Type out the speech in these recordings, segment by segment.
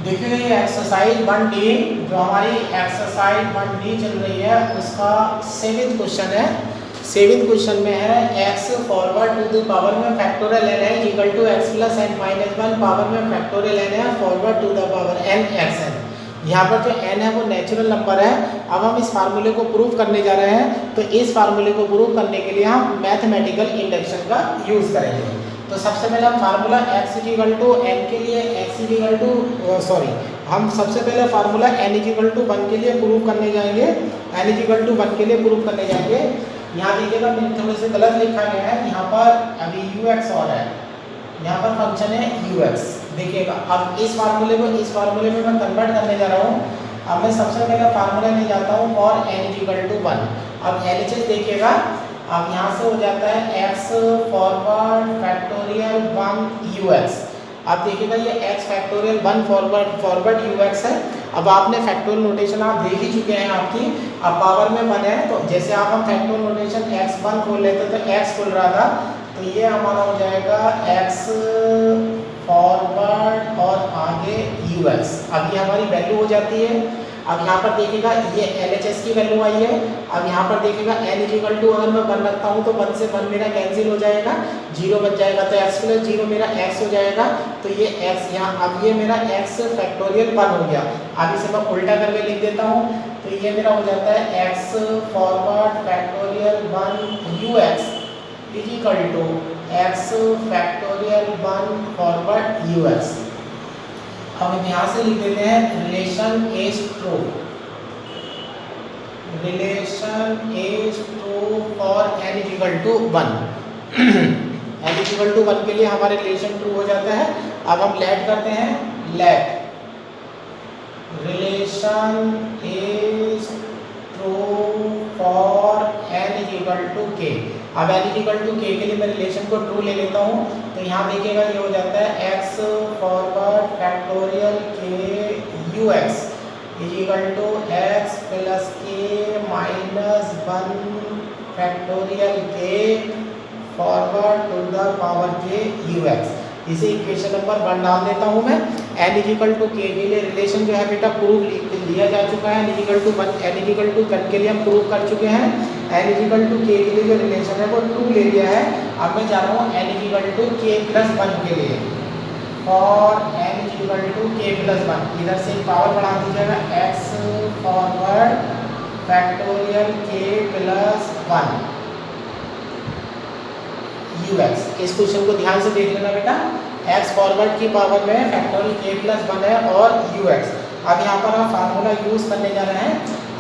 देखिए ये exercise 1D जो हमारी एक्सरसाइज 1D चल रही है उसका 7th क्वेश्चन है। 7th क्वेश्चन में है x forward to the power में फैक्टोरियल n है equal to x plus n minus 1 power में फैक्टोरियल n है forward to the power n xn। यहाँ पर जो n है वो नेचुरल नंबर है। अब हम इस फार्मूले को प्रूव करने जा रहे हैं, तो इस फार्मूले को प्रूव करने के लिए हम मैथमेटिकल इंडक्शन का यूज़ करेंगे। तो सबसे पहले हम formula x equal to n के लिए हम सबसे पहले फार्मूला n इक्वल टू 1 के लिए प्रूव करने जाएंगे। n इक्वल टू 1 के लिए प्रूव करने जाएंगे। यहाँ देखिएगा मैंने थोड़े से गलत लिखा गया है, यहाँ पर अभी ux और है, यहाँ पर फंक्शन है ux। देखिएगा अब इस फार्मूले में मैं कन्वर्ट करने जा रहा हूँ। अब मैं सबसे पहले फार्मूला ले जाता हूँ और n इक्वल टू 1। अब LHS देखिएगा, अब यहाँ से हो जाता है x फॉरवर्ड फैक्टोरियल 1 ux। अब देखिएगा ये x फैक्टोरियल 1 फॉरवर्ड ux है। अब आपने फैक्टोरियल नोटेशन आप देख ही चुके हैं आपकी। अब पावर में 1 है, तो जैसे आप हम फैक्टोरियल नोटेशन x1 खोल लेते तो x खुल रहा था, तो ये हमारा हो जाएगा x फॉरवर्ड और आगे ux। अब ये हमारी वैल्यू हो जाती है। अब यहाँ पर देखिएगा ये LHS की वैल्यू आई है। अब यहाँ पर देखिएगा n इक्वल टू अगर मैं 1 रखता हूँ तो 1 से 1 मेरा कैंसिल हो जाएगा, 0 बच जाएगा, तो x प्लस 0 मेरा x हो जाएगा। तो ये x यहाँ, अब ये मेरा x फैक्टोरियल 1 हो गया। अब इसे मैं उल्टा करके लिख देता हूँ, तो ये मेरा हो जाता है x forward factorial 1 ux is equal to x factorial 1 forward ux। अब हम यहाँ से लिख देते हैं relation is true for n equal to 1। n equal to 1 के लिए हमारे रिलेशन ट्रू हो जाता है। अब हम लेट करते हैं, let relation is true for n equal to k। अब n इक्वल टू k के लिए मैं रिलेशन को ट्रू ले लेता हूँ, तो यहाँ देखिएगा ये हो जाता है x forward factorial k ux is equal to x plus k minus 1 factorial k forward to the power k ux। इसे इक्वेशन नंबर 1 डाल देता हूँ मैं। n इक्वल टू k के लिए रिलेशन जो है बेटा प्रूव लिया जा चुका है। n इक्वल टू 1 के लिए हम प्रूव कर चुके हैं। n इक्वल टू k के लिए जो रिलेशन है वो ट्रू ले लिया है। अब मैं जा रहा हूँ n equal to k plus 1 के लिए, और n equal to k plus 1 इधर से पावर बढ़ा दीजिएगा x forward factorial k plus 1 ux। इस क्वेश्चन को ध्यान से देख लेना बेटा। x फॉरवर्ड की पावर में फैक्टोरियल k प्लस 1 है और ux। अब यहाँ पर आप फार्मूला यूज करने जा रहे हैं।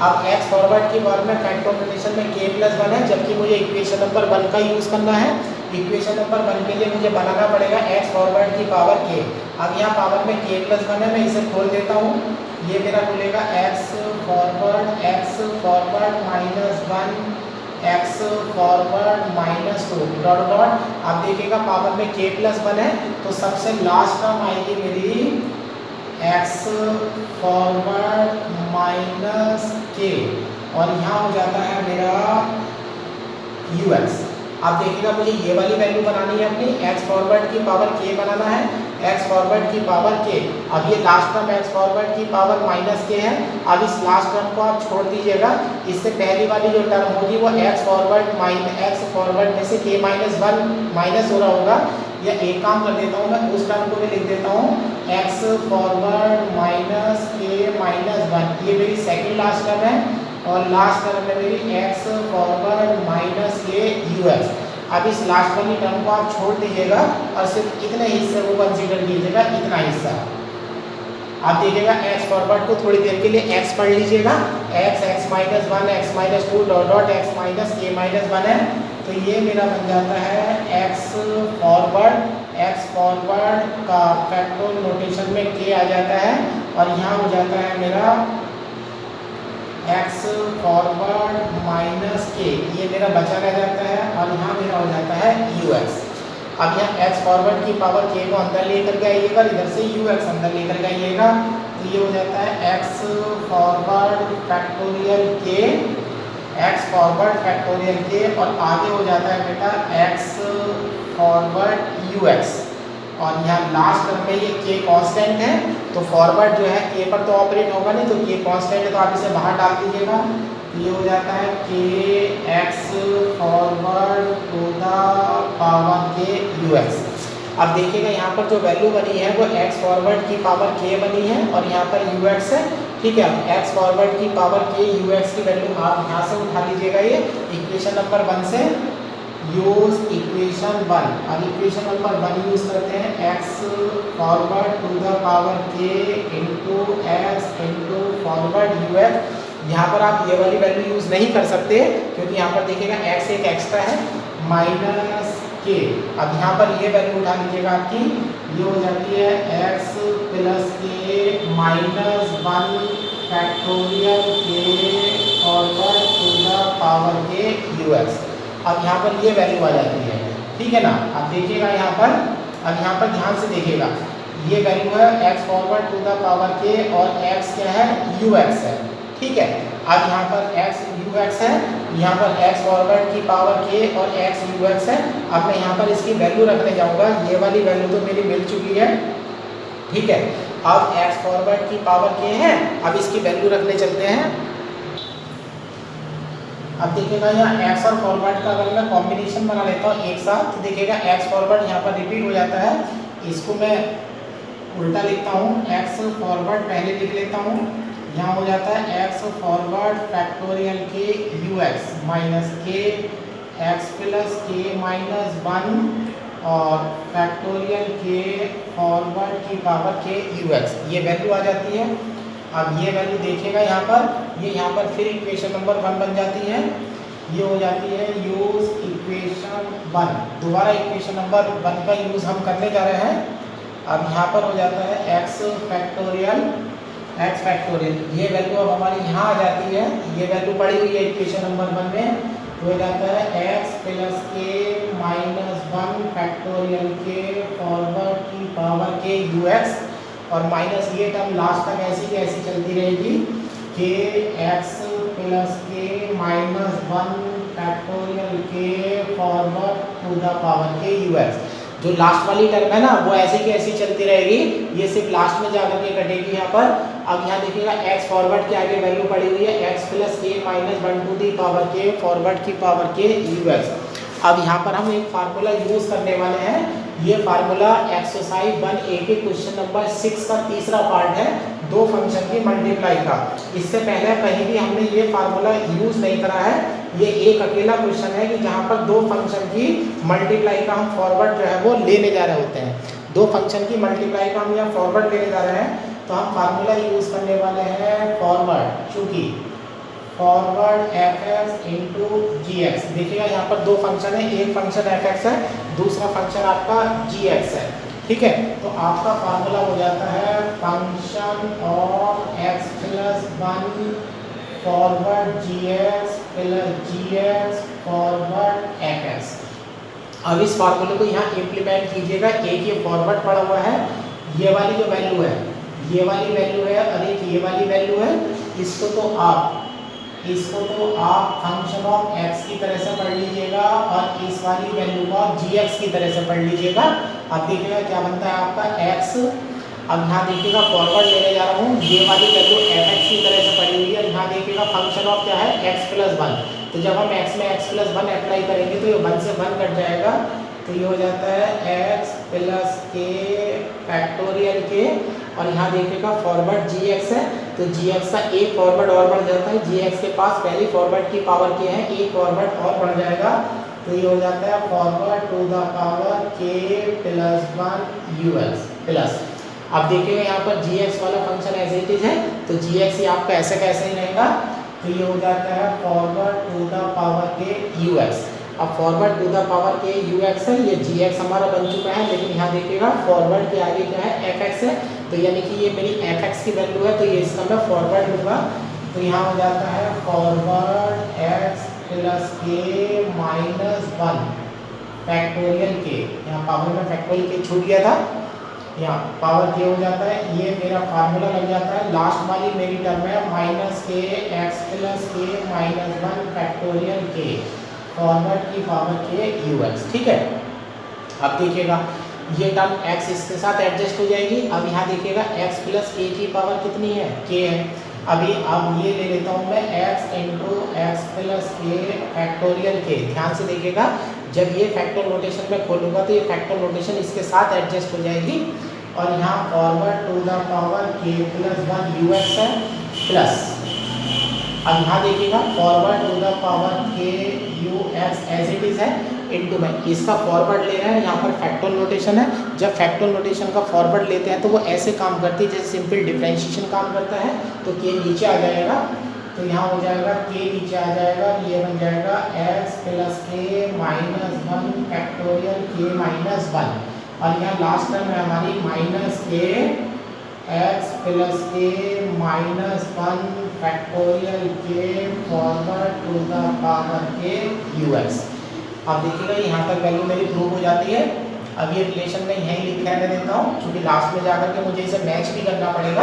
अब x फॉरवर्ड की पावर में फैक्टोरियल नोटेशन में k प्लस 1 है, जबकि मुझे इक्वेशन नंबर 1 का यूज करना है। इक्वेशन नंबर 1 के लिए मुझे बनाना पड़ेगा x फॉरवर्ड की पावर k। अब यहाँ पावर में k प्लस 1 है, मैं इसे खोल देता हूँ। ये मेरा खुलेगा x forward minus 1 x forward minus 2 dot dot. अब देखिएगा पावर में k प्लस 1 है, तो सबसे लास्ट टर्म आएगी मेरी x फॉरवर्ड माइनस k, और यहाँ हो जाता है मेरा ux। अब देखिएगा मुझे ये वाली वैल्यू बनानी है अपनी, x फॉरवर्ड की पावर k बनाना है, x फॉरवर्ड की पावर k। अब ये लास्ट टर्म x फॉरवर्ड की पावर माइनस k है। अब इस लास्ट टर्म को आप छोड़ दीजिएगा। इससे पहली वाली जो टर्म होगी वो x फॉरवर्ड में से k माइनस 1 माइनस हो रहा होगा, या एक काम कर देता हूँ मैं, उस टर्म को मैं लिख देता हूँ x forward minus k minus 1। ये मेरी सेकेंड लास्ट टर्म है, और लास्ट टर्म है मेरी x forward minus k ux। अब इस लास्ट वाली टर्म को आप छोड़ दीजिएगा और सिर्फ इतने हिस्से को कंसीडर कीजिएगा, इतना हिस्सा। आप देखिएगा x फॉरवर्ड को थोड़ी देर के लिए x पढ़ लीजिएगा, x minus 1 x minus 2 dot dot x minus k minus 1 है। तो ये मेरा बन जाता है x फॉरवर्ड का फैक्टोरियल नोटेशन में k आ जाता है, और यहाँ हो जाता है मेरा x फॉरवर्ड माइनस k, ये मेरा बचा रह जाता है, और यहाँ मेरा हो जाता है ux। अब यहाँ x फॉरवर्ड की पावर k को अंदर लेकर के आइएगा, इधर से ux अंदर लेकर के आइएगा, तो ये हो जाता है x forward factorial k, x forward factorial k, और आगे हो जाता है बेटा x फॉरवर्ड ux। और यहाँ लास्ट टर्म में ये k कांस्टेंट है, तो फॉरवर्ड जो है के पर तो ऑपरेट होगा नहीं, तो के कांस्टेंट है तो आप इसे बाहर डाल दीजिएगा। ये हो जाता है के x forward to the power k u x. अब देखिएगा यहाँ पर जो वैल्यू बनी है वो एक्स फॉरवर्ड की पावर के बनी है और यहाँ पर यू एक्स है। ठीक है, एक्स फॉरवर्ड की पावर के यू एक्स की वैल्यू आप यहाँ से उठा लीजिएगा। ये इक्वेशन नंबर 1 से यूज इक्वेशन 1। अब इक्वेशन नंबर 1 यूज करते हैं, x forward to the power के into x into forward u x. यहाँ पर आप ये वाली वैल्यू यूज नहीं कर सकते क्योंकि यहाँ पर देखिएगा एक्स एक एक्स्ट्रा है माइनस के। अब यहाँ पर ये वैल्यू उठा लीजिएगा आपकी, ये हो जाती है x plus k minus 1 factorial के forward to the power k u x. अब यहाँ पर ये वैल्यू आ जाती है। ठीक है ना, अब देखिएगा यहाँ पर, अब यहाँ पर ध्यान से देखिएगा, ये वैल्यू है x forward to the power k और एक्स क्या है यू एक्स है। ठीक है, अब यहाँ पर एक्स यू एक्स है, यहाँ पर एक्स फॉरवर्ड की पावर के और एक्स यू एक्स है। अब मैं यहाँ पर इसकी वैल्यू रखने जाऊँगा, ये वाली वैल्यू तो मेरी मिल चुकी है। ठीक है, अब एक्स फॉरवर्ड की पावर के है, अब इसकी वैल्यू रखने चलते हैं। अब देखिएगा यहाँ एक्स और फॉरवर्ड का अगर मैं कॉम्बिनेशन बना लेता हूँ एक साथ, तो देखिएगा एक्स फॉरवर्ड यहाँ पर रिपीट हो जाता है। इसको मैं उल्टा लिखता हूँ, एक्स फॉरवर्ड पहले लिख लेता हूँ, यहाँ हो जाता है एक्स फॉरवर्ड फैक्टोरियल के यू एक्स माइनस के एक्स प्लस के माइनस 1 और फैक्टोरियल के फॉरवर्ड की पावर के यू एक्स, ये वैल्यू आ जाती है। अब ये वैल्यू देखिएगा यहाँ पर, ये यहाँ पर फिर इक्वेशन नंबर 1 बन जाती है। ये हो जाती है यूज इक्वेशन 1, दोबारा इक्वेशन नंबर 1 का यूज हम करने जा रहे हैं। अब यहाँ पर हो जाता है एक्स फैक्टोरियल, ये वैल्यू अब हमारी यहाँ आ जाती है। ये वैल्यू पड़ी हुई है इक्वेशन नंबर 1 में, तो हो जाता है x plus k minus 1 factorial के फॉरवर्ड की पावर के यू एक्स और माइनस ये टर्म लास्ट तक ऐसी की ऐसी चलती रहेगी के x plus k minus 1 factorial के forward to the power k u x. जो लास्ट वाली टर्म है ना वो ऐसी की ऐसी चलती रहेगी, ये सिर्फ लास्ट में जाकर के कटेगी यहाँ पर। अब यहाँ देखिएगा एक्स फॉरवर्ड के आगे वैल्यू पड़ी हुई है x plus k minus 1 to the power के फॉरवर्ड की पावर के यू एक्स। अब यहाँ पर हम एक फार्मूला यूज करने वाले हैं, ये फार्मूला एक्सरसाइज 1A के क्वेश्चन नंबर 6 का तीसरा पार्ट है, दो फंक्शन की मल्टीप्लाई का। इससे पहले कहीं भी हमने ये फार्मूला यूज नहीं करा है, ये एक अकेला क्वेश्चन है कि जहाँ पर दो फंक्शन की मल्टीप्लाई का हम फॉरवर्ड जो है वो लेने जा रहे होते हैं। दो फंक्शन की मल्टीप्लाई का हम यहाँ फॉरवर्ड लेने जा रहे हैं, तो हम फार्मूला यूज करने वाले हैं फॉरवर्ड, चूंकि फॉरवर्ड एफ एक्स इंटू जी एक्स। देखिएगा यहाँ पर दो फंक्शन है, एक फंक्शन एफ एक्स है, दूसरा फंक्शन आपका जी एक्स है। ठीक है, तो आपका फार्मूला हो जाता है function of x plus 1 forward g x plus g x forward f x. अब इस फार्मूले को यहाँ इम्प्लीमेंट कीजिएगा। एक ये फॉरवर्ड पड़ा हुआ है, ये वाली जो वैल्यू है ये वाली वैल्यू है और एक ये वाली वैल्यू है, इसको तो आप फंक्शन ऑफ एक्स की तरह से पढ़ लीजिएगा और इस वाली वैल्यू को आप जी एक्स की तरह से पढ़ लीजिएगा। अब देखिएगा क्या बनता है आपका एक्स। अब यहाँ देखिएगा फॉरवर्ड लेने जा रहा हूँ, ये वाली वैल्यू एफ एक्स की तरह से पढ़ी हुई है। यहाँ देखिएगा फंक्शन ऑफ क्या है एक्स प्लस 1, तो जब हम एक्स में एक्स प्लस 1 अप्लाई करेंगे तो ये 1 से 1 कट जाएगा, तो ये हो जाता है एक्स प्लस के फैक्टोरियल के और यहाँ देखिएगा फॉरवर्ड जी एक्स है, तो जी एक्स का एक फॉरवर्ड और बढ़ जाता है। जी एक्स के पास पहली फॉरवर्ड की पावर के है, एक फॉरवर्ड और बढ़ जाएगा, तो ये हो जाता है फॉरवर्ड टू द पावर के प्लस 1 यू एक्स प्लस। अब देखिएगा यहाँ पर जी एक्स वाला फंक्शन एज इट इज है, तो जी एक्स ही आपका ऐसे कैसे ही रहेगा, तो ये हो जाता है forward to the power k u x. अब forward to the power k u x है, ये जी एक्स हमारा बन चुका है, लेकिन यहाँ देखिएगा फॉरवर्ड के आगे क्या है एफ एक्स है, तो यानी कि ये मेरी एफ एक्स की वैल्यू है, तो ये इसका मैं फॉरवर्ड लूँगा, तो यहाँ हो जाता है forward x plus k minus 1 factorial के, यहाँ पावर में फैक्टोरियल के छूट गया था, यहाँ पावर के हो जाता है, ये मेरा फार्मूला लग जाता है। लास्ट वाली मेरी टर्म है माइनस के x plus k minus 1 factorial के फॉरवर्ड की पावर के यू एक्स। ठीक है, अब देखिएगा ये टर्म x इसके साथ एडजस्ट हो जाएगी। अब यहाँ देखिएगा x प्लस k की पावर कितनी है, k है। अब ये ले लेता हूँ मैं x इंटू एक्स प्लस के फैक्टोरियल k। ध्यान से देखिएगा, जब ये फैक्टर नोटेशन में खोलूंगा तो ये फैक्टर नोटेशन इसके साथ एडजस्ट हो जाएगी और यहाँ forward to the power k plus 1 ux है प्लस, अब यहाँ देखिएगा forward to the power k ux as it is है इनटू में इसका फॉरवर्ड ले रहे हैं, यहाँ पर फैक्टर नोटेशन है। जब फैक्टर नोटेशन का फॉरवर्ड लेते हैं तो वो ऐसे काम करती है जैसे सिंपल डिफरेंशिएशन काम करता है। तो k नीचे आ जाएगा, तो यहाँ हो जाएगा k नीचे आ जाएगा, ये बन जाएगा x plus k minus 1 factorial k minus 1 और यहाँ लास्ट टर्म है हमारी minus k x plus k minus 1 factorial k forward to the power k ux। अब देखिएगा यहाँ तक वैल्यू मेरी प्रूव हो जाती है। अब ये रिलेशन में यहीं लिख रहने देता हूँ क्योंकि लास्ट में जाकर के मुझे इसे मैच भी करना पड़ेगा।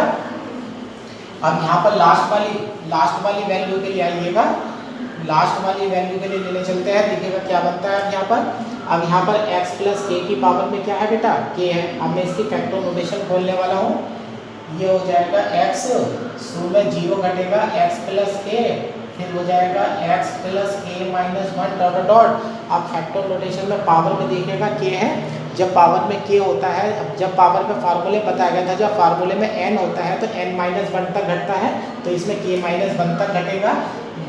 अब यहाँ पर लास्ट वाली वैल्यू के लिए आइएगा, लास्ट वाली वैल्यू के लिए लेने चलते हैं। देखिएगा क्या बनता है अब यहाँ पर। अब यहाँ पर x प्लस के की पावर में क्या है बेटा, k है। अब मैं इसकी फैक्टर नोटेशन खोलने वाला हूँ, ये हो जाएगा x, शुरू में 0 घटेगा x प्लस के, फिर हो जाएगा x plus k minus 1 dot dot. अब फैक्टर नोटेशन में पावर में देखिएगा k है, जब पावर में k होता है, जब पावर में फार्मूले बताया गया था, जब फार्मूले में n होता है तो n माइनस 1 तक घटता है, तो इसमें k माइनस 1 तक घटेगा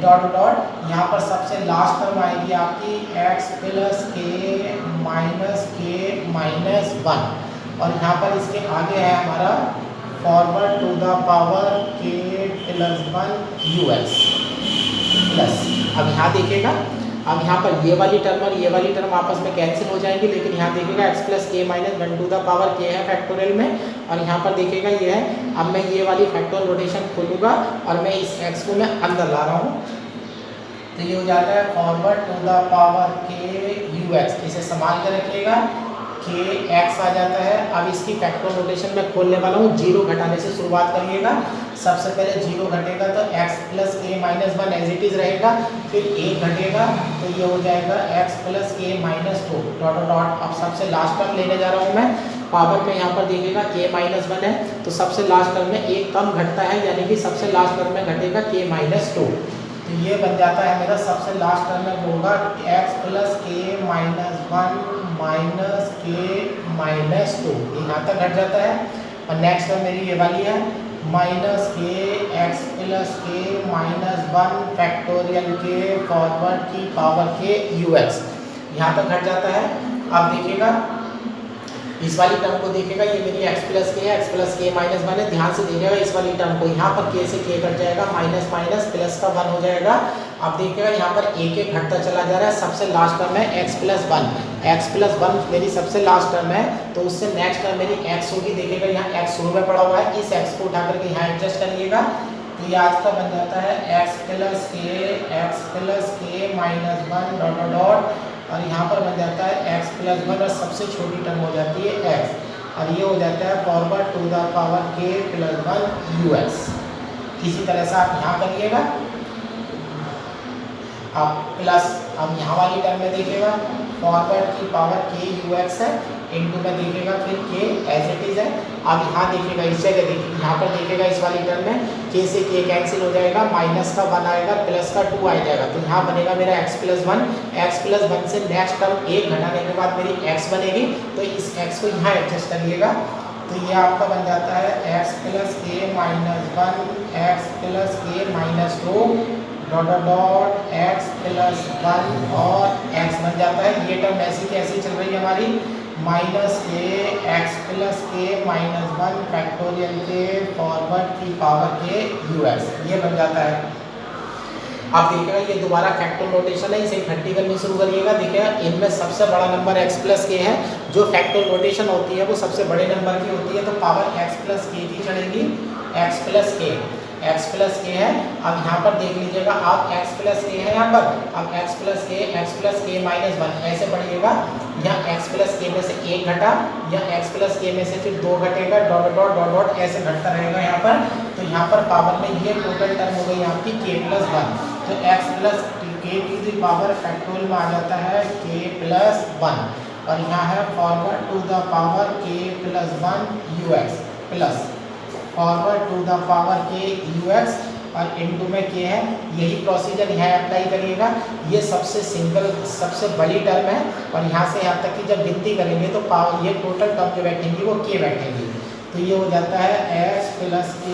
डॉट डॉट। यहाँ पर सबसे लास्ट टर्म आएगी आपकी x प्लस के माइनस 1 और यहाँ पर इसके आगे है हमारा forward to the power k plus 1 ux plus. अब यहाँ देखिएगा, अब यहाँ पर ये वाली टर्म और ये वाली टर्म आपस में कैंसिल हो जाएंगी, लेकिन यहाँ देखिएगा x plus k minus 1 to the power k है फैक्टोरियल में और यहाँ पर देखिएगा ये है। अब मैं ये वाली फैक्टर नोटेशन खोलूँगा और मैं इस x को मैं अंदर ला रहा हूँ, तो ये हो जाता है forward to the power k ux। इसे संभाल कर रखिएगा, k x आ जाता है। अब इसकी फैक्टर नोटेशन में खोलने वाला हूँ, 0 घटाने से शुरुआत करिएगा। सबसे पहले 0 घटेगा तो x plus k minus 1 as it is रहेगा, फिर 1 घटेगा तो ये हो जाएगा x plus k minus 2 dot dot. अब सबसे लास्ट टर्म लेने जा रहा हूँ मैं, पावर में यहाँ पर देखिएगा k माइनस 1 है, तो सबसे लास्ट टर्म में एक कम घटता है, यानी कि सबसे लास्ट टर्म में घटेगा k माइनस 2। तो ये बन जाता है मेरा सबसे लास्ट टर्म में होगा x plus k minus 1 minus के माइनस 2, यहाँ तक घट जाता है। और नेक्स्ट टर्म मेरी ये वाली है माइनस के x plus k minus 1 factorial के फॉरवर्ड की पावर के ux, यहाँ तक घट जाता है। अब देखिएगा इस वाली टर्म को देखिएगा, ये मेरी x प्लस के है, x प्लस के माइनस 1 है। ध्यान से देखिएगा इस वाली टर्म को, यहाँ पर k से k कट जाएगा, माइनस माइनस प्लस का 1 हो जाएगा। अब देखिएगा यहाँ पर एक एक घटता चला जा रहा है। सबसे लास्ट टर्म है x प्लस 1 मेरी सबसे लास्ट टर्म है, तो उससे नेक्स्ट टर्म मेरी x होगी। देखिएगा यहाँ x शुरू में पड़ा हुआ है, इस x को उठा करके यहाँ एडजस्ट करिएगा, तो ये आज का बन जाता है x plus k minus 1 dot dot और यहाँ पर बन जाता है x प्लस 1 और सबसे छोटी टर्म हो जाती है x और ये हो जाता है forward to the power k plus 1 ux। इसी तरह से आप यहाँ करिएगा। अब प्लस, अब यहाँ वाली टर्म में देखिएगा फॉरवर्ड की पावर k ux है, इनटू में देखिएगा फिर k एज इट इज है। अब यहाँ देखिएगा इस जगह देखिए, यहाँ पर देखिएगा इस वाली टर्म में k से k कैंसिल हो जाएगा, माइनस का 1 आएगा, प्लस का 2 आ जाएगा, तो यहाँ बनेगा मेरा x प्लस 1 से नेक्स्ट टर्म 1 घटाने के बाद मेरी x बनेगी, तो इस x को यहाँ एडजस्ट करिएगा, तो ये आपका बन जाता है x plus k minus 1 x plus k minus 2 dot dot x plus 1 और x बन जाता है। ये टर्म ऐसी की ऐसी चल रही है हमारी, minus k x plus k minus 1 factorial के फॉरवर्ड की पावर के ux, ये बन जाता है। अब देखिएगा ये दोबारा फैक्टर नोटेशन है, इसे इकट्ठी करनी शुरू करिएगा। देखिएगा इनमें सबसे बड़ा नंबर x प्लस के है, जो फैक्टर नोटेशन होती है वो सबसे बड़े नंबर की होती है, तो पावर x प्लस के की चढ़ेगी, x प्लस के है। अब यहाँ पर देख लीजिएगा आप x प्लस के है यहाँ पर, अब x प्लस के माइनस 1 ऐसे पढ़िएगा, यहाँ x प्लस के में से 1 घटा, या x प्लस के में से फिर 2 घटेगा, डॉट डॉट डॉट डॉट ऐसे घटता रहेगा यहाँ पर। तो यहाँ पर पावर में ये टोटल टर्म हो गई आपकी k प्लस 1, तो x प्लस के की पावर फैक्टोरियल में आ जाता है k प्लस 1। और यहाँ है forward to the power k plus 1 ux plus forward to the power k ux और इनटू में k है। यही प्रोसीजर यहाँ अप्लाई करिएगा। ये सबसे सिंगल सबसे बड़ी टर्म है और यहाँ से यहाँ तक की जब गिनती करेंगे तो पावर ये टोटल टर्म जो बैठेंगी वो k बैठेंगी। तो ये हो जाता है x plus k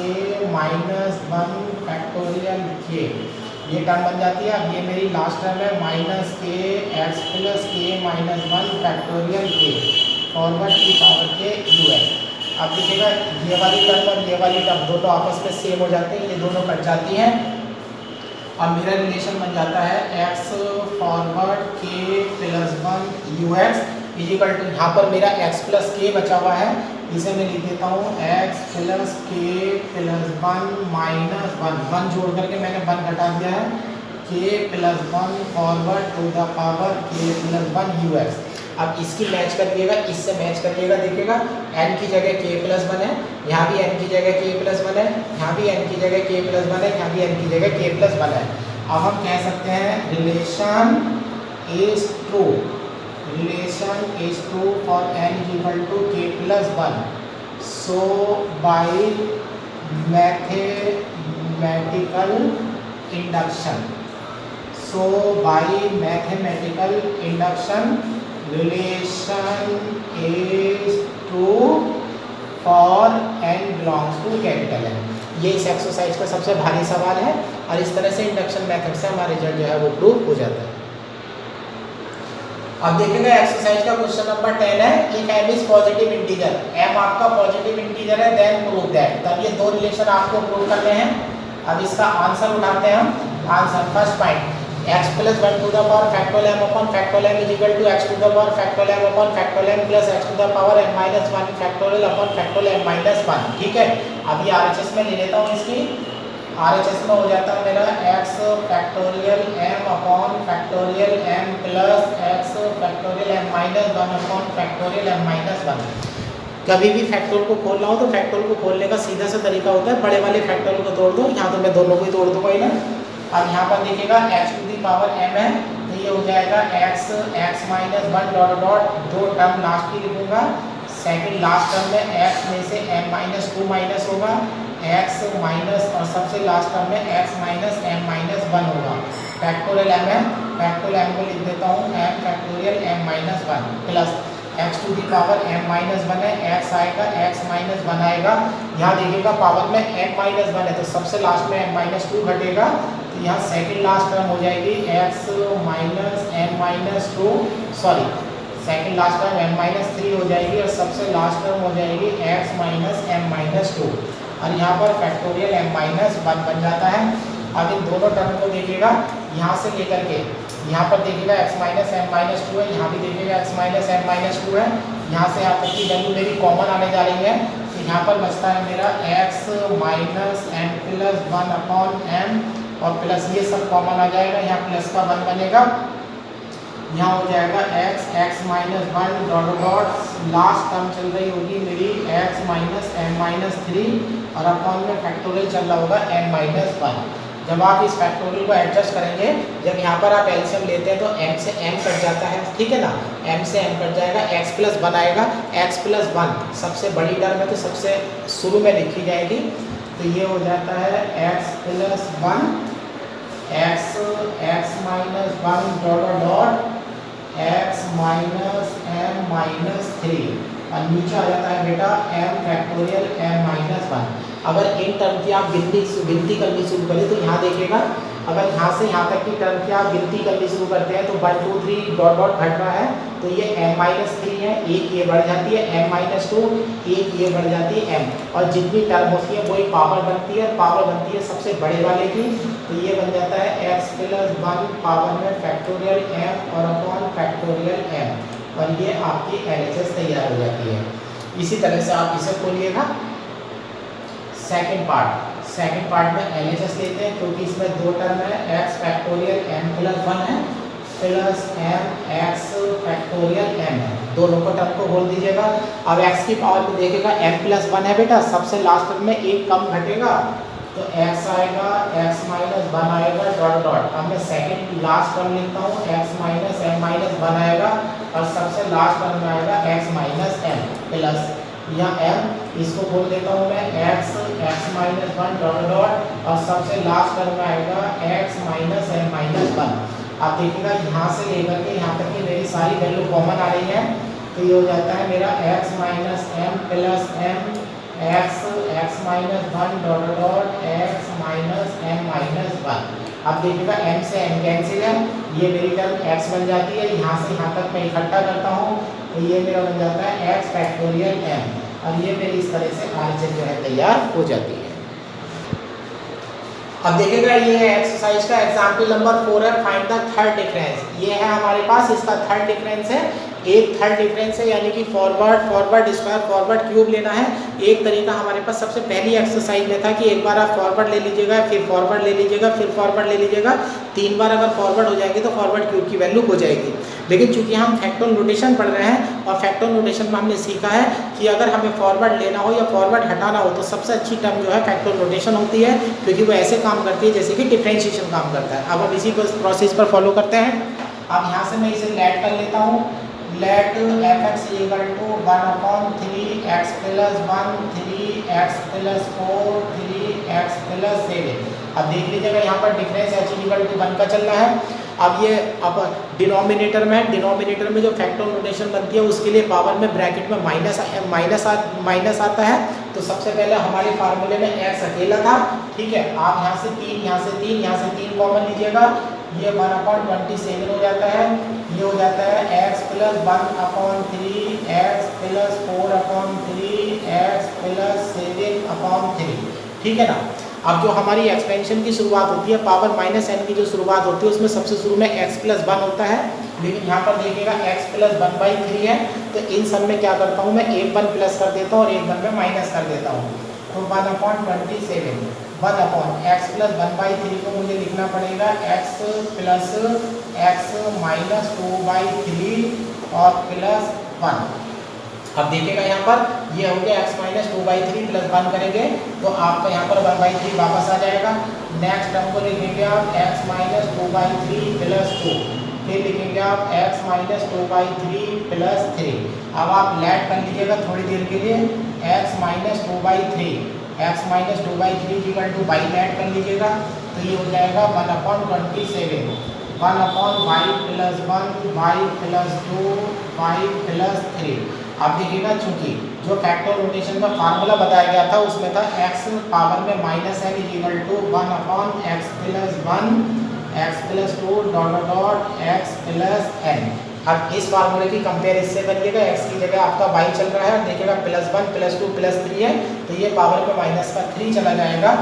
minus 1 factorial k, ये टर्म बन जाती है। अब ये मेरी लास्ट टर्म है minus k x plus k minus 1 factorial k forward की पावर k ux। अब देखिएगा ये वाली टर्म और ये वाली टर्म दोनों आपस में सेम हो जाते हैं, ये दोनों कट जाती हैं और मेरा रिलेशन बन जाता है x forward k plus 1 ux is equal to, यहाँ पर मेरा x प्लस k बचा हुआ है, इसे मैं लिख देता हूँ x plus k plus 1 minus 1 जोड़ करके मैंने 1 घटा दिया है k plus 1 forward to the power k plus 1 ux। अब इसकी मैच करिएगा, इससे मैच करिएगा, देखिएगा n की जगह k प्लस 1 है, यहाँ भी n की जगह k प्लस 1 है, यहाँ भी n की जगह k प्लस 1 है, यहाँ भी n की जगह k प्लस 1 है। अब हम कह सकते हैं relation is true, relation is true for n is equal to k plus 1। So by mathematical induction, so by mathematical induction relation is true for n belongs to capital N। ये इस exercise का सबसे भारी सवाल है और इस तरह से इंडक्शन मेथड से हमारा रिजल्ट जो है वो प्रूव हो जाता है। अब देखिएगा एक्सरसाइज का क्वेश्चन नंबर 10 है, if m is positive integer, m आपका पॉजिटिव इंटीजर है, देन प्रूव दैट। तब ये दो रिलेशन आपको प्रूव करने हैं। अब इसका आंसर उठाते हैं हम। Answer first point x plus 1 to the power factorial m upon factorial m is equal to x to the power factorial m upon factorial m plus x to the power m minus 1 factorial upon factorial m minus 1। ठीक है, अब ये RHS में ले लेता हूँ इसकी। RHS में हो जाता है मेरा x factorial m upon factorial m plus x factorial m minus 1 upon factorial m minus 1। कभी भी फैक्टोरियल को खोलना हो तो फैक्टोरियल को खोलने का सीधा सा तरीका होता है, बड़े वाले फैक्टोरियल को तोड़ दो। यहाँ तो मैं दोनों को ही तोड़ दूंगा ही ना। अब यहाँ पर देखिएगा x to the power m है, तो ये हो जाएगा x माइनस 1 डॉट डॉट, दो टर्म लास्ट की लिखूंगा। सेकंड लास्ट टर्म में x में से m माइनस 2 माइनस होगा, x माइनस, और सबसे लास्ट टर्म में x माइनस m माइनस 1 होगा। फैक्टोरियल m है, फैक्टोरियल m को लिख देता हूँ m factorial m minus 1 plus x to the power m minus 1 है, x आएगा, x माइनस 1 आएगा। यहाँ देखिएगा पावर में m माइनस 1 है तो सबसे लास्ट में m माइनस 2 घटेगा, तो यहाँ सेकेंड लास्ट टर्म हो जाएगी x minus m minus 2, sorry second last term m minus 3 हो जाएगी और सबसे लास्ट टर्म हो जाएगी x माइनस m माइनस 2 और यहाँ पर फैक्टोरियल m माइनस 1 बन जाता है। अब इन दोनों टर्म को देखिएगा, यहाँ से लेकर के यहाँ पर देखिएगा x माइनस m माइनस 2 है, यहाँ भी देखिएगा x माइनस m माइनस 2 है। यहाँ से यहाँ तक की वैल्यू मेरी कॉमन आने जा रही है, तो यहाँ पर बचता है मेरा x minus m plus 1 upon m और प्लस ये सब कॉमन आ जाएगा, यहाँ प्लस का 1 बनेगा, यहाँ हो जाएगा x minus 1 dot dot, last term चल रही होगी मेरी x माइनस m माइनस 3 और अपॉन में फैक्टोरियल चल रहा होगा m माइनस 1। जब आप इस फैक्टोरियल को एडजस्ट करेंगे, जब यहाँ पर आप एलसीएम लेते हैं तो m से m कट जाता है, ठीक है ना, m से m कट जाएगा, x प्लस 1 आएगा, x प्लस 1 सबसे बड़ी टर्म है तो सबसे शुरू में लिखी जाएगी, तो ये हो जाता है x plus 1 x minus 1 dot dot x minus m minus 3 और नीचे आ जाता है बेटा m फैक्टोरियल m माइनस 1। अगर इन टर्म की आप गिनती करनी शुरू करें तो यहाँ देखिएगा, अगर यहाँ से यहाँ तक की टर्म की आप गिनती करनी शुरू करते हैं तो 1 2 3 डॉट डॉट घट रहा है, तो ये m माइनस 3 है, एक ये बढ़ जाती है m माइनस 2, एक ये बढ़ जाती है m, और जितनी टर्म होती है वही पावर बनती है, पावर बनती है सबसे बड़े वाले की, तो ये बन जाता है x प्लस 1 पावर में फैक्टोरियल m और अपॉन फैक्टोरियल m, और ये आपकी LHS तैयार हो जाती है। इसी तरह से आप इसे खोलिएगा। सेकंड पार्ट में LHS लेते हैं क्योंकि इसमें दो टर्म है, x फैक्टोरियल m प्लस 1 है plus m x factorial m है, दोनों को टर्म को बोल दीजिएगा। अब x की पावर को देखिएगा m प्लस 1 है बेटा, सबसे लास्ट टर्म में एक कम घटेगा तो x आएगा, x माइनस 1 आएगा डॉट डॉट। अब मैं सेकंड लास्ट टर्म लिखता हूँ, x माइनस m माइनस 1 आएगा, और सबसे लास्ट टर्म में आएगा x माइनस एम प्लस यहाँ m, इसको बोल देता हूँ मैं x minus one dot dot और सबसे लास्ट टर्म में आएगा x minus m minus one. आप देखिएगा यहाँ से लेकर के यहाँ तक की मेरी सारी वैल्यू कॉमन आ रही है, तो ये हो जाता है मेरा x minus m plus m x minus one dot dot x minus m minus one. अब देखिएगा m से m कैंसिल है, ये मेरी टर्म x बन जाती है, यहाँ से यहाँ तक मैं इकट्ठा करता हूँ तो ये मेरा बन जाता है x फैक्टोरियल m, और ये मेरी इस तरह से RHS जो है तैयार हो जाती है। अब देखिएगा ये है एक्सरसाइज का एग्जाम्पल नंबर 4 है, फाइंड द थर्ड डिफरेंस। ये है हमारे पास, इसका थर्ड डिफरेंस है, एक थर्ड डिफरेंस है यानी कि फॉरवर्ड स्क्वायर फॉरवर्ड क्यूब लेना है। एक तरीका हमारे पास सबसे पहली एक्सरसाइज में था कि एक बार आप फॉरवर्ड ले लीजिएगा, फिर फॉरवर्ड ले लीजिएगा, फिर फॉरवर्ड ले लीजिएगा, 3 बार अगर फॉरवर्ड हो जाएगी तो फॉरवर्ड क्यूब की वैल्यू हो जाएगी। लेकिन चूंकि हम फैक्टोरियल नोटेशन पढ़ रहे हैं और फैक्टोरियल नोटेशन में हमने सीखा है कि अगर हमें फॉरवर्ड लेना हो या फॉरवर्ड हटाना हो तो सबसे अच्छी टर्म जो है फैक्टोरियल नोटेशन होती है, क्योंकि वो ऐसे काम करती है जैसे कि डिफरेंशिएशन काम करता है। अब हम इसी प्रोसेस पर फॉलो करते हैं। अब यहाँ से मैं इसे लेट कर लेता हूँ, let f x equal to 1/3 x plus 1 3x plus 4 3x plus 7। अब देख लीजिएगा यहाँ पर डिफरेंस एच इक्वल टू 1 का चल रहा है। अब ये अब डिनोमिनेटर में जो फैक्टोरियल नोटेशन बनती है उसके लिए पावर में ब्रैकेट में माइनस आता है। तो सबसे पहले हमारे फार्मूले में x अकेला था, ठीक है। आप यहाँ से 3 यहाँ से 3 यहाँ से 3 कॉमन लीजिएगा, ये 1/27 हो जाता है, ये हो जाता है x plus 1/3 x plus 4/3 x plus 7/3, ठीक है ना। अब जो हमारी एक्सपेंशन की शुरुआत होती है, पावर माइनस n की जो शुरुआत होती है उसमें सबसे शुरू में x प्लस 1 होता है, लेकिन यहाँ पर देखिएगा x प्लस 1/3 है, तो इन सब में क्या करता हूँ मैं एक 1 प्लस कर देता हूँ और एक 1 में माइनस कर देता हूँ। तो 1/27 1/x प्लस 1/3 को मुझे लिखना पड़ेगा x प्लस x माइनस 2/3 और प्लस 1। अब देखिएगा यहाँ पर ये हो गया x माइनस 2/3 प्लस 1 करेंगे तो आपका यहाँ पर 1/3 वापस आ जाएगा। नेक्स्ट टर्म को लिखेंगे आप x माइनस 2/3 प्लस 2, फिर लिखेंगे आप x माइनस 2/3 प्लस 3। अब आप लेट कर लीजिएगा थोड़ी देर के लिए, x minus 2/3 equal to by let कर लीजिएगा, तो ये हो जाएगा 1/27 1/y plus 1 y plus 2 y plus 3। आप देखिएगा चूंकि जो फैक्टोरियल नोटेशन का फार्मूला बताया गया था उसमें था x पावर में minus n equal to 1/x plus 1 x plus 2 dot dot x plus n। अब इस फार्मूले की कंपेयर इससे करिएगा, x की जगह आपका y चल रहा है, देखिएगा प्लस 1 प्लस 2 प्लस 3 है, तो ये पावर पे माइनस का 3 चला जाएगा,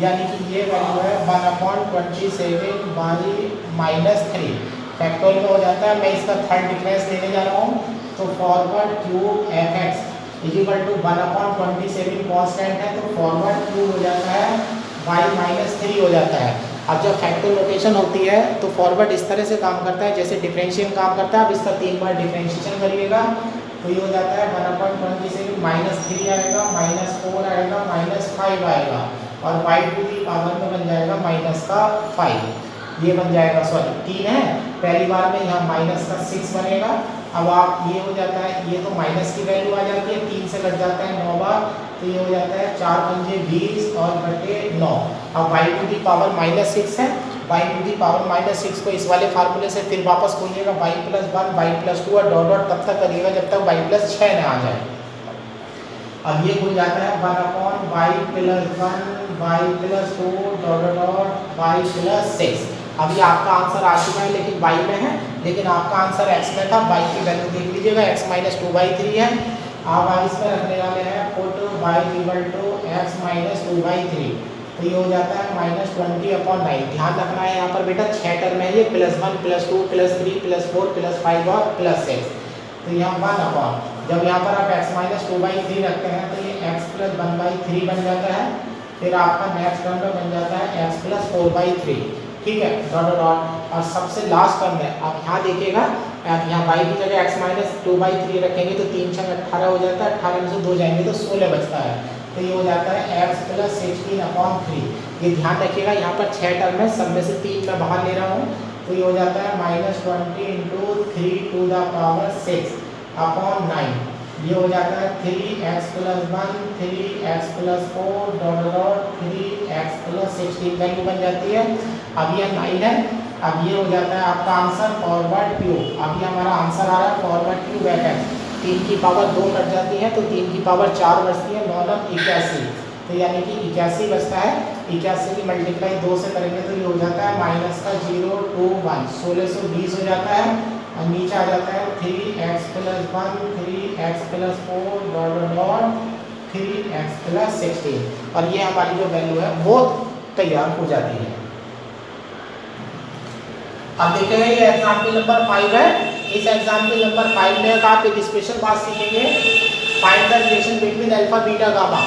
यानी कि ये वैल्यू है 1/27 बाई माइनस 3 फैक्टोरियल में हो जाता है। मैं इसका थर्ड डिफरेंस लेने जा रहा हूँ, तो forward cube f x equal to 1/27 constant है, तो फॉरवर्ड क्यूब हो जाता है y माइनस 3 हो जाता है। अब जब फैक्टोरियल नोटेशन होती है तो फॉरवर्ड इस तरह से काम करता है जैसे डिफरेंशिएशन काम करता है। अब इसका 3 बार डिफरेंशिएशन करिएगा तो ये हो जाता है 1/27 माइनस 3 आएगा, माइनस 4 आएगा, माइनस 5 आएगा, और y टू दी पावर में बन जाएगा माइनस का 5, ये बन जाएगा, सॉरी 3 है, पहली बार में यहाँ माइनस का 6 बनेगा। अब आप ये हो जाता है, ये तो माइनस की वैल्यू आ जाती है, 3 से कट जाता है 9 बार, तो ये हो जाता है 4 पंजे 20 और बटे 9। अब y to the power minus 6 है, y to the power minus 6 को इस वाले फार्मूले से फिर वापस खोलिएगा, y प्लस 1 y प्लस 2 और डॉट डॉट तब तक करिएगा जब तक y प्लस 6 न आ जाए। अब ये हो जाता है 1/y plus 1 y plus 2 dot dot y plus 6। अभी आपका आंसर आ चुका है लेकिन y में है, लेकिन आपका आंसर x में था, y की वैल्यू देख लीजिएगा x माइनस 2/3 है। आप इसमें रखने वाले हैं put y equal to x minus 2/3, तो ये हो जाता है -20/9। ध्यान रखना है यहाँ पर बेटा 6 टर्म है, ये +1 +2 +3 +4 +5 और +6, तो यहाँ 1/, जब यहाँ पर आप x माइनस 2/3 रखते हैं तो ये x प्लस 1/3 बन जाता है, फिर आपका नेक्स्ट टर्म में बन जाता है x प्लस 4/3, ठीक है, डॉट डॉट, और सबसे लास्ट टर्म है। आप यहाँ देखिएगा, आप यहाँ y की जगह x माइनस 2/3 रखेंगे तो 3 6 18 हो जाता है, 18 में से 2 जाएंगे तो 16 बचता है, तो ये हो जाता है x प्लस 16/3। ये ध्यान रखिएगा यहाँ पर 6 टर्म है, सब में से 3 मैं बाहर ले रहा हूँ, तो ये हो जाता है -20 इंटू 3⁶ अपॉन 9। ये हो जाता है 3x + 1 3x + 4 3x + 16 वैल्यू बन जाती है। अब ये 9 है। अब ये हो जाता है आपका आंसर फॉरवर्ड क्यूब। अब ये हमारा आंसर आ रहा है फॉरवर्ड क्यूब x 3 की पावर 2 कट जाती है तो 3 की पावर 4 बचती है, 9 81। तो यानी कि 81 बचता है। 81 की मल्टीप्लाई 2 से करेंगे तो ये हो जाता है -0 2 1 1620 हो जाता है। और नीचे आ जाता है 3x + 1 3x + 4 3x + 16 और ये हमारी जो वैल्यू है वो तैयार हो जाती है। अब देखेंगे ये एग्जाम्पल नंबर 5 है। इस एग्जाम्पल नंबर 5 में आप एक स्पेशल बात सीखेंगे, find the relation between alpha beta gamma.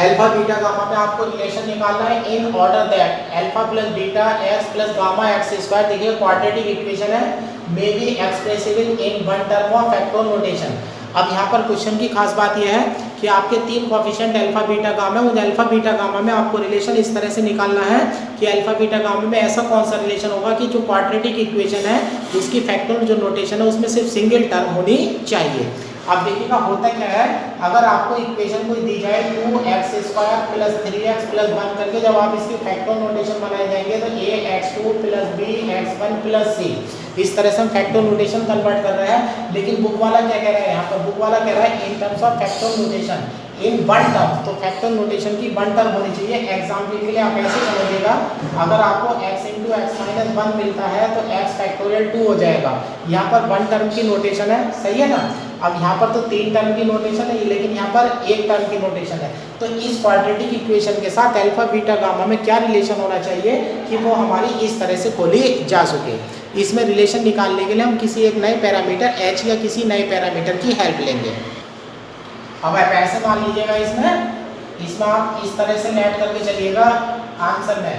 Alpha beta gamma में आपको रिलेशन निकालना है in order that alpha + beta x + gamma x²। देखिए क्वाड्रेटिक इक्वेशन है, may be expressible in one term of factor notation. अब यहाँ पर क्वेश्चन की खास बात यह है कि आपके 3 कोएफिशिएंट अल्फा बीटा गामा है। उन अल्फा बीटा गामा में आपको रिलेशन इस तरह से निकालना है कि अल्फा बीटा गामा में ऐसा कौन सा रिलेशन होगा कि जो क्वाड्रेटिक इक्वेशन है उसकी फैक्टर जो नोटेशन है उसमें सिर्फ सिंगल टर्म होनी चाहिए। अब देखिएगा होता क्या है, अगर आपको इक्वेशन कोई दी जाए 2x² + 3x + 1 करके जब आप इसकी फैक्टर नोटेशन बनाए जाएंगे तो ax2 + bx1 + c इस तरह से हम फैक्टर नोटेशन कन्वर्ट कर रहे हैं। लेकिन बुक वाला क्या कह रहा है, यहाँ पर बुक वाला कह रहा है in terms of factor notation in one term. तो फैक्टर नोटेशन की वन टर्म होनी चाहिए। एग्जाम्पल के लिए आप ऐसे समझिएगा, अगर आपको x × x - 1 मिलता है तो x फैक्टोरियल 2 हो जाएगा। यहाँ पर वन टर्म की नोटेशन है, सही है ना। अब यहाँ पर तो 3 टर्म की नोटेशन है लेकिन यहाँ पर 1 टर्म की नोटेशन है। तो इस क्वाड्रेटिक इक्वेशन के साथ अल्फा बीटा गामा में क्या रिलेशन होना चाहिए कि वो हमारी इस तरह से खोली जा सके। इसमें रिलेशन निकालने के लिए हम किसी एक नए पैरामीटर h या किसी नए पैरामीटर की हेल्प लेंगे। अब आप ऐसे मान लीजिएगा, इसमें आप इस तरह से लेट करके चलिएगा। आंसर में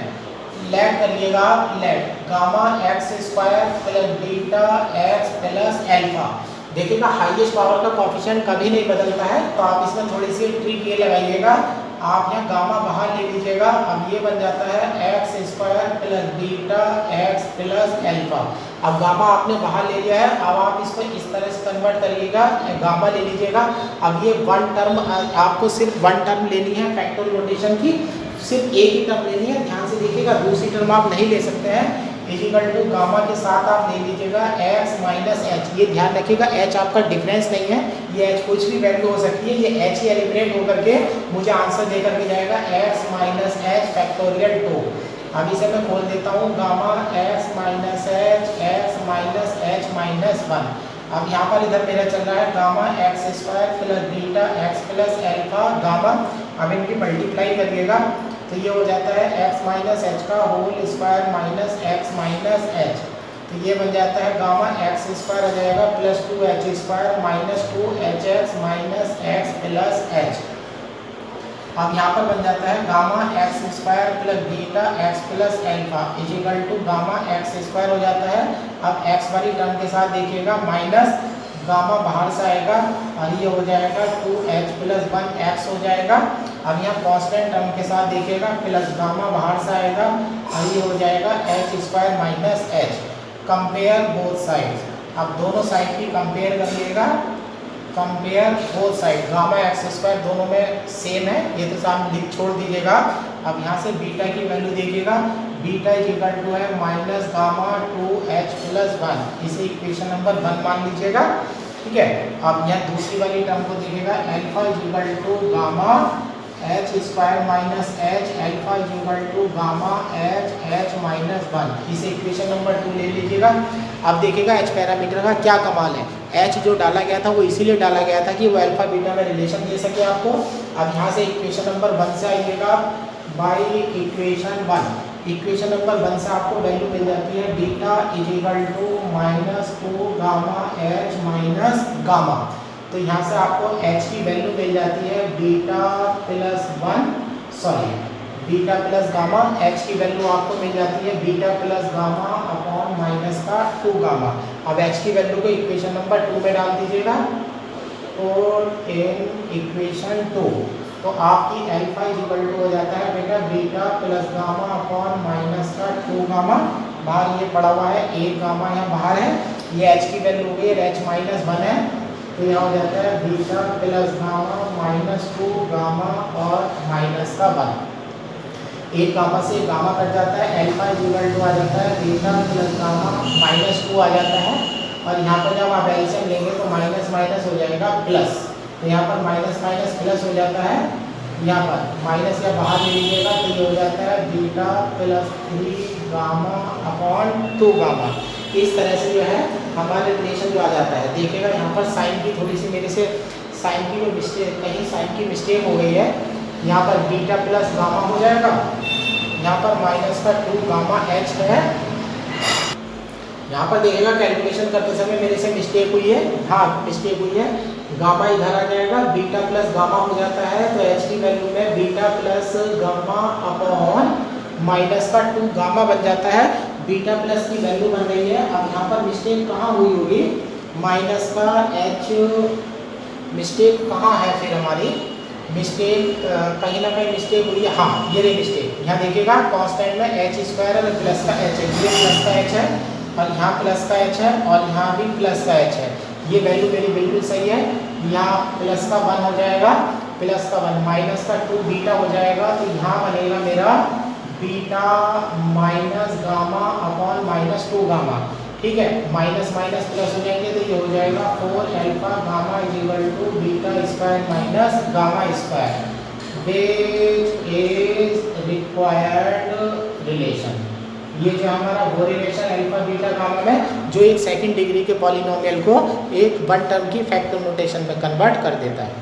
लेट करिएगा, let gamma x² + beta x + alpha. देखिएगा हाईएस्ट पावर का कोएफिशिएंट कभी नहीं बदलता है, तो आप इसमें थोड़ी सी ट्रिक ये लगाइएगा। आप यहाँ गामा बाहर ले लीजिएगा। अब ये बन जाता है x² + बीटा x + अल्फा। अब गामा आपने बाहर ले लिया है, अब आप इसको इस तरह से कन्वर्ट करिएगा, गामा ले लीजिएगा। अब ये वन टर्म आपको सिर्फ वन टर्म लेनी है फैक्टर नोटेशन की, सिर्फ एक ही टर्म लेनी है। ध्यान से देखिएगा, दूसरी टर्म आप नहीं ले सकते हैं। इक्वल टू गामा के साथ आप ले लीजिएगा x - h। ये ध्यान रखिएगा h आपका डिफरेंस नहीं है, ये h कुछ भी वैल्यू हो सकती है। ये h ही एलिमिनेट होकर के मुझे आंसर दे करके जाएगा x - h फैक्टोरियल 2। अब इसे मैं खोल देता हूँ, गामा x - h -1। अब यहाँ पर इधर मेरा चल रहा है gamma x² + beta x + alpha gamma. अब इनकी मल्टीप्लाई करिएगा तो ये हो जाता है x - h का होल स्क्वायर x - h। तो ये बन जाता है गामा x² आ जाएगा +2h² -2hx - x + h। अब यहाँ पर बन जाता है gamma x² + beta x + alpha equal to gamma x² हो जाता है। अब x वाली टर्म के साथ देखिएगा माइनस गामा बाहर से आएगा और ये हो जाएगा 2h + 1x हो जाएगा। अब यहाँ कांस्टेंट टर्म के साथ देखिएगा प्लस गामा बाहर से आएगा और ये हो जाएगा h² - h। Compare both sides. अब दोनों साइड की कंपेयर कर लीजिएगा, compare both side. Gamma x² दोनों में सेम है, ये तो सामने लिख छोड़ दीजिएगा। अब यहाँ से बीटा की वैल्यू देखिएगा, बीटा इक्वल टू है माइनस गामा 2h + 1। इसे इक्वेशन नंबर 1 मान लीजिएगा, ठीक है। अब यहाँ दूसरी वाली टर्म को देखिएगा, alpha equal to gamma h² - h alpha equal to gamma h -1। इसे इक्वेशन नंबर 2 ले लीजिएगा। अब देखिएगा h पैरामीटर का क्या कमाल है। h जो डाला गया था वो इसीलिए डाला गया था कि वो अल्फा बीटा में रिलेशन दे सके आपको। अब यहाँ से इक्वेशन नंबर 1 से आइएगा, बाई इक्वेशन 1। इक्वेशन नंबर 1 से आपको वैल्यू मिल जाती है beta equal to -2 gamma h gamma. तो यहाँ से आपको h की वैल्यू मिल जाती है बीटा प्लस गामा। h की वैल्यू आपको मिल जाती है beta plus gamma upon -2 gamma. अब h की वैल्यू को इक्वेशन नंबर 2 में डाल दीजिएगा और इन इक्वेशन 2 तो आपकी अल्फा इक्वल टू हो जाता है बेटा beta plus gamma upon -2 gamma. बाहर ये पड़ा हुआ है, एक गामा यहाँ बाहर है, ये h की वैल्यू हो गई, h माइनस 1 है, तो यहाँ हो जाता है beta plus gamma minus 2 gamma और माइनस का 1। एक गामा से गामा कट जाता है, अल्फा इक्वल टू आ जाता है बीटा प्लस गामा माइनस 2 आ जाता है, और यहाँ पर जब आप एलसीएम लेंगे तो माइनस माइनस हो जाएगा प्लस, तो यहाँ पर माइनस माइनस प्लस हो जाता है, यहाँ पर माइनस या बाहर ले लीजिएगा तो ये हो जाता है beta plus 3 gamma upon 2 gamma. इस तरह से जो है हमारा रिलेशन जो आ जाता है। देखिएगा यहाँ पर साइन की थोड़ी सी मेरे से साइन की जो मिस्टेक, कहीं साइन की मिस्टेक हो गई है, यहाँ पर बीटा प्लस गामा हो जाएगा, यहाँ पर माइनस का 2 गामा एच है। यहाँ पर देखिएगा कैलकुलेशन करते समय मेरे से मिस्टेक हुई है, हाँ मिस्टेक हुई है, गामा इधर आ जाएगा, बीटा प्लस गामा हो जाता है, तो एच की वैल्यू में beta plus gamma upon minus का 2 गामा बन जाता है, बीटा प्लस की वैल्यू बन रही है। अब यहाँ पर मिस्टेक कहाँ हुई होगी, माइनस का एच, मिस्टेक कहाँ है फिर हमारी, मिस्टेक कहीं ना कहीं मिस्टेक हुई है, हाँ ये रही मिस्टेक। यहाँ देखिएगा कांस्टेंट में एच स्क्वायर है, प्लस का एच है, ये प्लस का एच है और यहाँ प्लस का एच है और यहाँ भी प्लस का एच है, ये वैल्यू मेरी बिल्कुल सही है। यहाँ प्लस का 1 हो जाएगा, प्लस का 1 माइनस का 2 बीटा हो जाएगा, तो यहाँ बनेगा मेरा beta minus gamma upon minus 2 gamma, ठीक है, माइनस माइनस प्लस हो जाएंगे, तो ये हो जाएगा 4 alpha gamma equal to beta square minus gamma square, which is required relation. ये जो हमारा वो रिलेशन अल्फा बीटा गामा में जो एक सेकंड डिग्री के पॉलिनोमियल को एक वन टर्म की फैक्टर नोटेशन में कन्वर्ट कर देता है।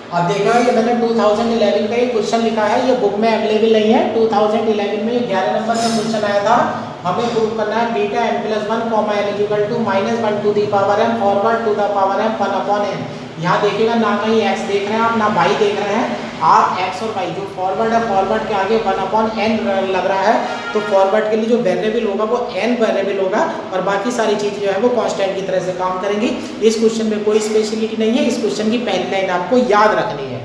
अब देखा ये मैंने 2011 का ये क्वेश्चन लिखा है, ये बुक में अवेलेबल नहीं है। 2011 में 11 नंबर का क्वेश्चन आया था, हमें प्रूव करना है beta m plus 1 comma n equal to minus 1 to the power m forward to the power m 1 upon n। यहाँ देखिएगा ना कहीं x देख रहे हैं आप, ना y देख रहे हैं आप, x और y जो फॉरवर्ड है, फॉरवर्ड के आगे 1 अपॉन n लग रहा है, तो फॉरवर्ड के लिए जो वेरिएबल होगा वो n वेरिएबल होगा और बाकी सारी चीज़ जो है वो कांस्टेंट की तरह से काम करेंगी। इस क्वेश्चन में कोई स्पेशलिटी नहीं है, इस क्वेश्चन की पहली लाइन आपको याद रखनी है।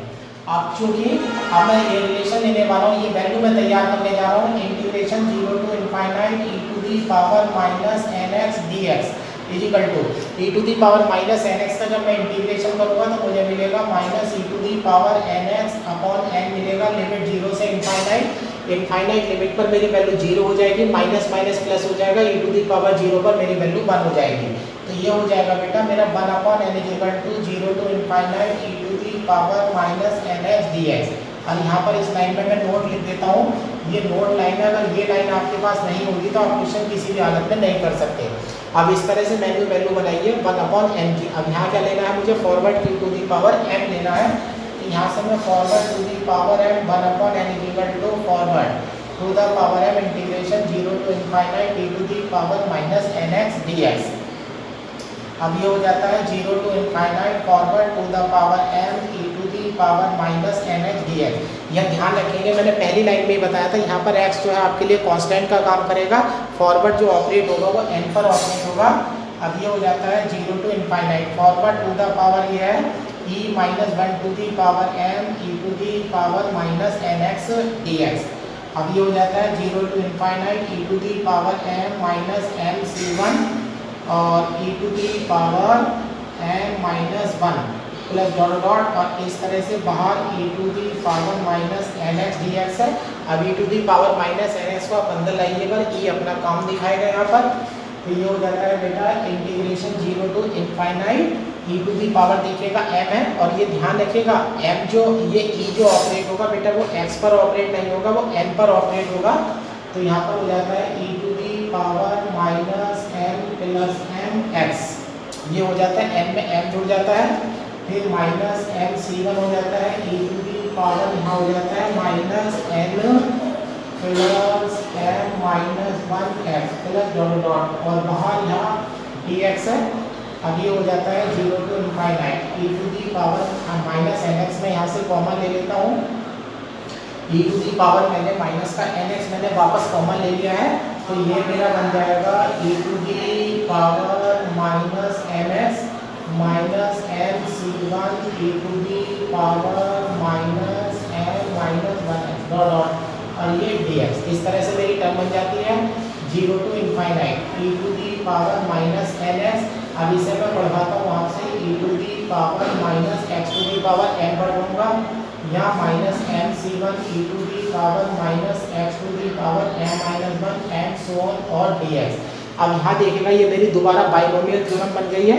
अब चूँकि अब मैं ये रिलेशन लेने वाला हूँ, ये वैल्यू मैं तैयार करने जा रहा हूँ, integration 0 to infinite e to the power minus nx dx is equal to e to the power minus nx का जब मैं इंटीग्रेशन करूँगा तो मुझे मिलेगा minus e to the power nx upon n मिलेगा, लिमिट 0 से इनफाइनाइट, इनफाइनाइट लिमिट पर मेरी वैल्यू 0 हो जाएगी, माइनस माइनस प्लस हो जाएगा, e टू दी पावर 0 पर मेरी वैल्यू 1 हो जाएगी। तो ये हो जाएगा बेटा मेरा 1 upon n equal to 0 to infinite e to the power minus nx dx। और यहाँ पर इस लाइन में मैं नोट लिख देता हूँ, ये नोट लाइन है, अगर ये लाइन आपके पास नहीं होगी तो आप क्वेश्चन किसी भी हालत में नहीं कर सकते। अब इस तरह से मैंने वैल्यू बनाइए 1 अपॉन n की। अब यहाँ क्या लेना है मुझे, फॉरवर्ड की टू दी पावर m लेना है, तो यहाँ से मैं forward to the power m 1 upon n equal to forward to the power m integration 0 to infinite e to the power minus nx dx। अब ये हो जाता है 0 to infinite forward to the power m e to the power minus nx dx। यह ध्यान रखेंगे, मैंने पहली लाइन में ही बताया था, यहाँ पर x जो है आपके लिए कांस्टेंट का काम करेगा, फॉरवर्ड जो ऑपरेट होगा वो n पर ऑपरेट होगा। अब ये हो जाता है 0 to infinite forward to the power ये है e minus 1 to the power m e to the power minus nx dx। अब ये हो जाता है 0 to infinite e to the power m minus m c1 और e to the power m minus 1 plus dot dot, और इस तरह से बाहर e to the power minus nx dx है। अब e to the power minus nx को आप अंदर लाइएगा, e अपना काम दिखाएगा यहाँ पर, तो ये हो जाता है बेटा integration 0 to infinite e to the power देखिएगा m है, और ये ध्यान रखिएगा m जो ये e जो ऑपरेट होगा बेटा वो x पर ऑपरेट नहीं होगा, वो n पर ऑपरेट होगा। तो यहाँ पर हो जाता है e to the power minus m plus m x, ये हो जाता है n में m जुड़ जाता है, फिर माइनस m c1 हो जाता है, e टू दी पावर यहाँ हो जाता है minus n plus m minus 1x plus dot dot, और बाहर यहाँ dx है। अब ये हो जाता है 0 to infinite e to the power minus nx में यहाँ से कॉमन ले लेता हूँ, e टू दी पावर मैंने माइनस का nx मैंने वापस कॉमन ले लिया है, तो ये मेरा बन जाएगा e to the power minus mx minus m c1 e to the power minus m minus 1x dot dot, और ये dx। इस तरह से मेरी टर्म बन जाती है 0 to इनफाइनाइट e to the power minus nx। अब इसे मैं बढ़ाता हूँ आपसे e to the power minus x to the power n बढ़ाऊंगा, यहाँ minus mc1 e to the power minus x to the power m minus 1 and so on और dx। अब यहाँ देखेगा ये मेरी दोबारा बाइनोमियल थ्योरम बन गई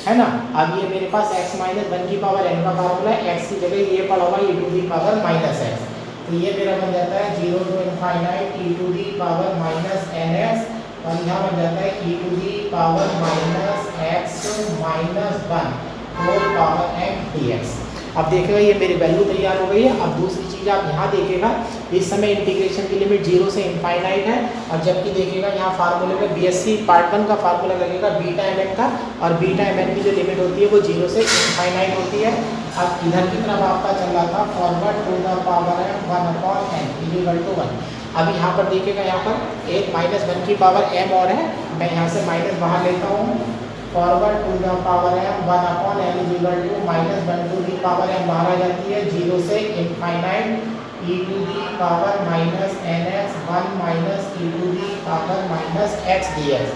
है ना। अब ये मेरे पास x माइनस 1 की पावर n का फार्मूला है, x की जगह ये पड़ा हुआ e to the power minus x, तो ये मेरा बन जाता है 0 to infinite e to the power minus nx, और यहाँ बन जाता है e to the power minus x minus 1 whole power m dx। अब देखेगा ये मेरी वैल्यू तैयार हो गई है। अब दूसरी चीज़ आप यहाँ देखेगा, इस समय इंटीग्रेशन की लिमिट 0 से इनफाइनाइट है, और जबकि देखेगा यहाँ फार्मूले में बीएससी पार्ट 1 का फार्मूला लगेगा बीटा एम एन का, और बीटा एम एन की जो लिमिट होती है वो 0 से इनफाइनाइट होती है। अब इधर की तरफ आपका चल रहा था फॉरवर्ड टू द पावर है 1/n इक्वल टू 1। अब यहाँ पर देखिएगा, यहाँ पर एक माइनस 1 की पावर m और है, मैं यहाँ से माइनस बाहर लेता हूँ, forward to the power m 1/n equal to minus 1 to the power m बाहर आ जाती है 0 से infinite e to the power minus nx 1 minus e to the power minus x dx।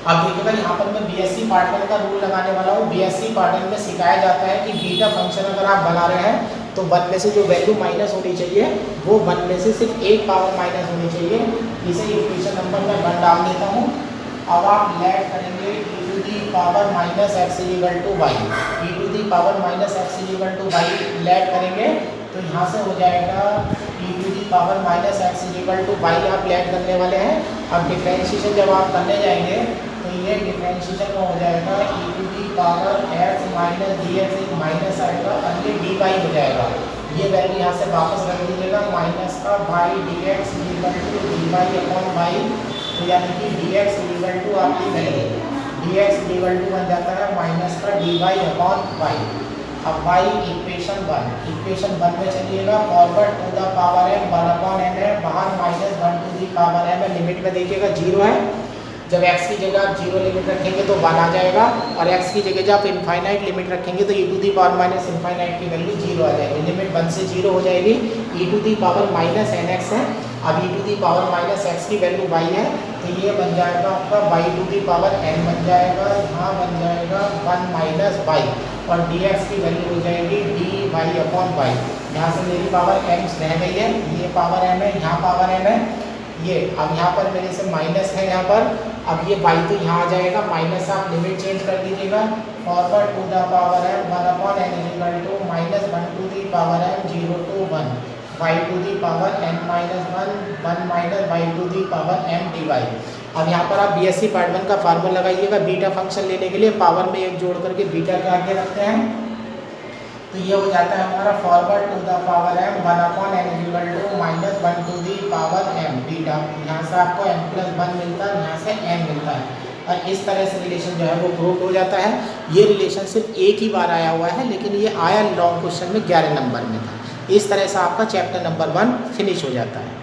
अब देखिएगा यहाँ पर मैं बीएससी पार्ट 1 का रूल लगाने वाला हूँ। बीएससी पार्ट 1 में सिखाया जाता है कि बीटा फंक्शन अगर आप बना रहे हैं तो 1 में से जो वैल्यू माइनस होनी चाहिए वो 1 में से सिर्फ एक पावर माइनस होनी चाहिए। इसे इक्वेशन नंबर में 1 डाल देता हूँ। अब आप लैट करेंगे e to the power minus x equal to y, e to the power minus x equal to y let करेंगे तो यहाँ से हो जाएगा e to the power minus x equal to y आप लैट करने वाले हैं। अब डिफरेंशिएशन जब आप करने जाएंगे तो ये डिफरेंशिएशन में हो जाएगा e to the power x minus d x एक माइनस आएगा और ये डी वाई हो जाएगा। ये वैल्यू यहाँ से वापस रख दीजिएगा, माइनस का y d x equal to d y upon y, तो यानी कि डी एक्स इक्वल टू आपकी value d x equal to बन जाता है माइनस का डी वाई अपॉन वाई। अब वाई इक्वेशन 1 में चलिएगा, forward to the power m 1/n है, बाहर minus 1 to the power m है, लिमिट में देखिएगा 0 है। जब x की जगह आप 0 लिमिट रखेंगे तो 1 आ जाएगा, और x की जगह जब आप इनफाइनाइट लिमिट रखेंगे तो e to the power minus infinite की वैल्यू 0 आ जाएगी। लिमिट 1 से 0 हो जाएगी, e to the power minus nx है। अब e to the power minus x की वैल्यू y है, तो ये बन जाएगा आपका y to the power n बन जाएगा, यहाँ बन जाएगा 1 माइनस y, और dx की वैल्यू हो जाएगी dy अपॉन y। यहाँ से मेरी पावर m रह गई है, ये पावर m है, यहाँ पावर m है, ये अब यहाँ पर मेरे से माइनस है यहाँ पर। अब ये y तो यहाँ आ जाएगा, माइनस आप लिमिट चेंज कर दीजिएगा, forward to the power m 1/n equal to minus 1 to the power m 0 to 1 y to the power n minus 1 minus y to the power m dy। अब यहाँ पर आप बीएससी पार्ट 1 का formula लगाइएगा beta function लेने के लिए, power में 1 जोड़ करके बीटा के आगे रखते हैं, तो ये हो जाता है हमारा forward to the power m 1/n equal to minus 1 to the power m beta. यहाँ से आपको m प्लस 1 मिलता है, यहाँ से n मिलता है, और इस तरह से रिलेशन जो है वो प्रूव हो जाता है। ये रिलेशन सिर्फ एक ही बार आया हुआ है, लेकिन ये आया लॉन्ग क्वेश्चन में 11 नंबर में था। इस तरह से आपका चैप्टर नंबर 1 फिनिश हो जाता है।